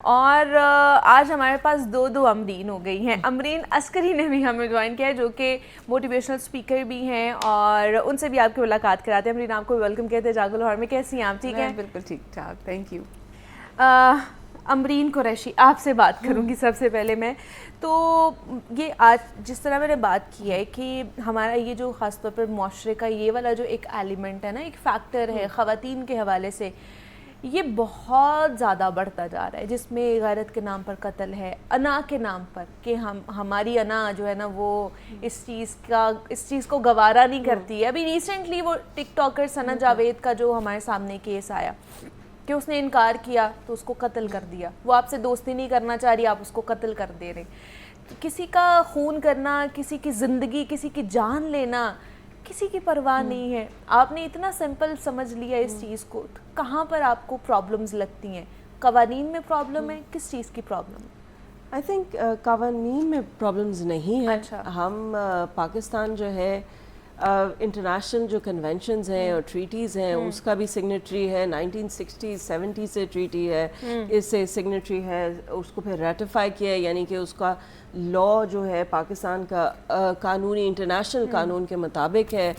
اور آج ہمارے پاس دو امرین ہو گئی ہیں. امرین عسکری نے بھی ہمیں جوائن کیا ہے جو کہ موٹیویشنل اسپیکر بھی ہیں, اور ان سے بھی آپ کی ملاقات کراتے ہیں. امرین آپ کو ویلکم کہتے ہیں جاگو لاہور میں. کیسی ہیں آپ؟ ٹھیک ہیں؟ بالکل ٹھیک ٹھاک, تھینک یو. امرین قریشی, آپ سے بات کروں گی سب سے پہلے میں. تو یہ آج جس طرح میں نے بات کی ہے کہ ہمارا یہ جو خاص طور پر معاشرے کا یہ والا جو ایک ایلیمنٹ ہے نا, ایک فیکٹر ہے خواتین کے حوالے سے, یہ بہت زیادہ بڑھتا جا رہا ہے, جس میں غیرت کے نام پر قتل ہے, انا کے نام پر کہ ہماری انا جو ہے نا وہ اس چیز کو گوارا نہیں کرتی ہے. ابھی ریسنٹلی وہ ٹک ٹاکر ثنا جاوید کا جو ہمارے سامنے کیس آیا کہ اس نے انکار کیا تو اس کو قتل کر دیا. وہ آپ سے دوستی نہیں کرنا چاہ رہی, آپ اس کو قتل کر دے رہے. کسی کا خون کرنا, کسی کی زندگی, کسی کی جان لینا, کسی کی پرواہ نہیں ہے. آپ نے اتنا سمپل سمجھ لیا اس چیز کو. کہاں پر آپ کو پرابلمز لگتی ہیں؟ قوانین میں پرابلم ہے, کس چیز کی پرابلم ہے؟ آئی تھنک قوانین میں پرابلمز نہیں ہیں. اچھا. ہم پاکستان جو ہے انٹرنیشنل جو کنونشنز ہیں اور ٹریٹیز ہیں اس کا بھی سگنیٹری ہے. 1960 70 سے ٹریٹی ہے, اس سے سگنیٹری ہے, اس کو پھر ریٹیفائی کیا ہے, یعنی کہ اس کا لا جو ہے پاکستان کا قانونی انٹرنیشنل قانون کے مطابق ہے.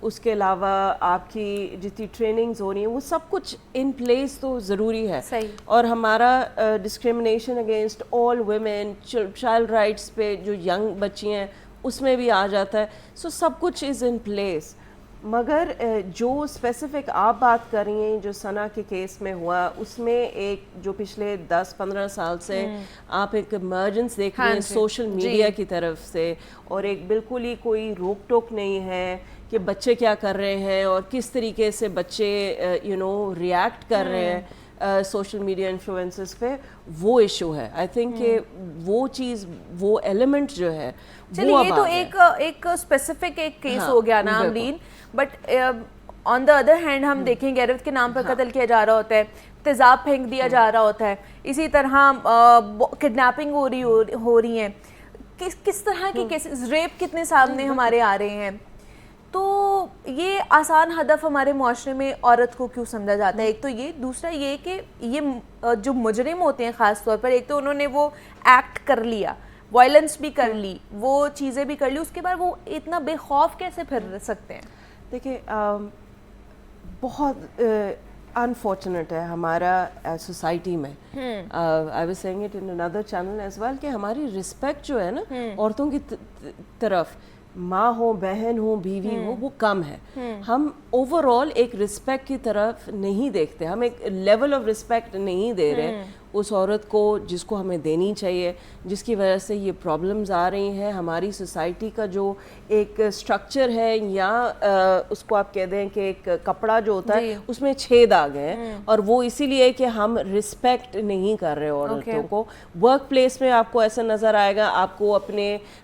اس کے علاوہ آپ کی جتنی ٹریننگز ہو رہی ہیں وہ سب کچھ ان پلیس تو ضروری ہے. اور ہمارا discrimination against all women, child rights پہ جو ینگ بچی ہیں اس میں بھی آ جاتا ہے. سو سب کچھ از ان پلیس. مگر جو اسپیسیفک آپ بات کر رہی ہیں جو ثنا کے کیس میں ہوا, اس میں ایک جو پچھلے 10-15 سال سے آپ ایک ایمرجنس دیکھ رہی ہیں سوشل میڈیا کی طرف سے, اور ایک بالکل ہی کوئی روک ٹوک نہیں ہے کہ بچے کیا کر رہے ہیں اور کس طریقے سے بچے ریئیکٹ کر رہے ہیں سوشل میڈیا انفلوئنسز پہ. وہ ایشو ہے. آئی تھنک کہ وہ چیز, وہ ایلیمنٹ جو ہے, چلیے یہ تو ایک اسپیسیفک ایک کیس ہو گیا نا Amreen, but on the other hand ہم دیکھیں غیرت کے نام پر قتل کیا جا رہا ہوتا ہے, تیزاب پھینک دیا جا رہا ہوتا ہے, اسی طرح کڈنیپنگ ہو رہی ہیں, کس طرح کے کیسز, ریپ کتنے سامنے ہمارے آ رہے ہیں. تو یہ آسان ہدف ہمارے معاشرے میں عورت کو کیوں سمجھا جاتا ہے؟ ایک تو یہ, دوسرا یہ کہ یہ جو مجرم ہوتے ہیں خاص طور پر, ایک تو انہوں نے وہ ایکٹ کر لیا, وائلنس بھی کر لی, وہ چیزیں بھی کر لی, اس کے بعد وہ اتنا بے خوف کیسے پھر سکتے ہیں؟ دیکھیں بہت انفارچونیٹ ہے ہمارا سوسائٹی میں. I was seeing it in another channel as well کہ ہماری رسپیکٹ جو ہے نا عورتوں کی طرف, ماں ہو, بہن ہو, بیوی ہو, وہ کم ہے. ہم اوور آل ایک رسپیکٹ کی طرف نہیں دیکھتے, ہم ایک لیول آف رسپیکٹ نہیں دے رہے اس عورت کو جس کو ہمیں دینی چاہیے, جس کی وجہ سے یہ پرابلمز آ رہی ہیں. ہماری سوسائٹی کا جو ایک اسٹرکچر ہے, یا اس کو آپ کہہ دیں کہ ایک کپڑا جو ہوتا ہے اس میں چھید آ گئے ہیں, اور وہ اسی لیے کہ ہم رسپیکٹ نہیں کر رہے عورتوں کو. ورک پلیس میں آپ کو ایسا نظر آئے گا, آپ کو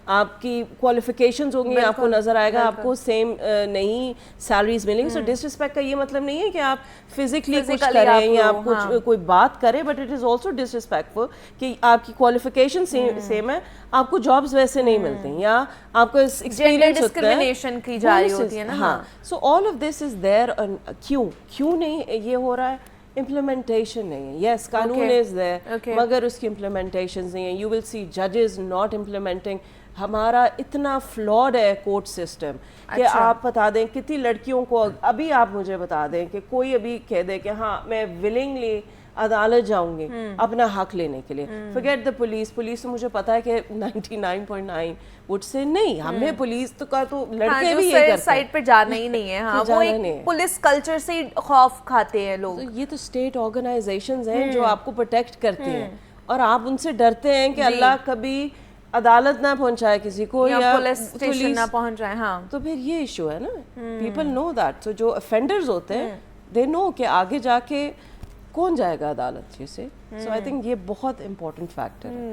آپ کی کوالیفیکیشنز ہوں گی, آپ کو نظر آئے گا آپ کو سیم نہیں سیلریز ملیں گی. سو ڈس رسپیکٹ کا یہ مطلب نہیں ہے کہ آپ فزیکلی کچھ کریں یا آپ کچھ کوئی بات کریں, بٹ اٹ از آلسو ڈسرسپیکٹفل کہ آپ کی کوالیفیکیشن سیم ہے, آپ کو جابز ویسے نہیں ملتے ہیں, یا آپ کو ایکسپیرینس ڈسکریمنیشن کی جا رہی ہوتی ہے نا. ہاں, سو آل آف دس از دیر. کیوں نہیں یہ ہو رہا ہے؟ امپلیمنٹیشن نہیں ہے. یس, قانون از دیر مگر اس کی امپلیمنٹیشنز نہیں ہیں. یو ول سی ججز ناٹ امپلیمنٹنگ. ہمارا اتنا فلاڈ ہے کورٹ سسٹم کہ آپ بتا دیں کتنی لڑکیوں کو, ابھی آپ مجھے بتا دیں کہ کوئی ابھی کہہ دے کہ ہاں میں ولنگلی عدالت جاؤں گی اپنا حق لینے کے لیے. forget the پولیس تو مجھے پتا ہے کہ 99.9 وڈ سے نہیں, ہمیں پولیس تو کا تو لڑکے بھی یہ کرتے ہیں, سائٹ پہ جانا ہی نہیں ہے. ہاں, وہ ایک پولیس کلچر سے خوف کھاتے ہیں لوگ. یہ تو اسٹیٹ آرگنائزیشنز ہیں جو آپ کو پروٹیکٹ کرتی ہیں, اور آپ ان سے ڈرتے ہیں کہ اللہ کبھی عدالت نہ پہنچائے کسی کو, یا پولیس اسٹیشن نہ پہنچ جائے. ہاں, تو پھر یہ ایشو ہے نا. People know that. سو جو افینڈرز ہوتے ہیں دے نو کہ آگے جا کے کون جائے گا عدالت سے. سو آئی تھنک یہ بہت امپورٹنٹ فیکٹر ہے.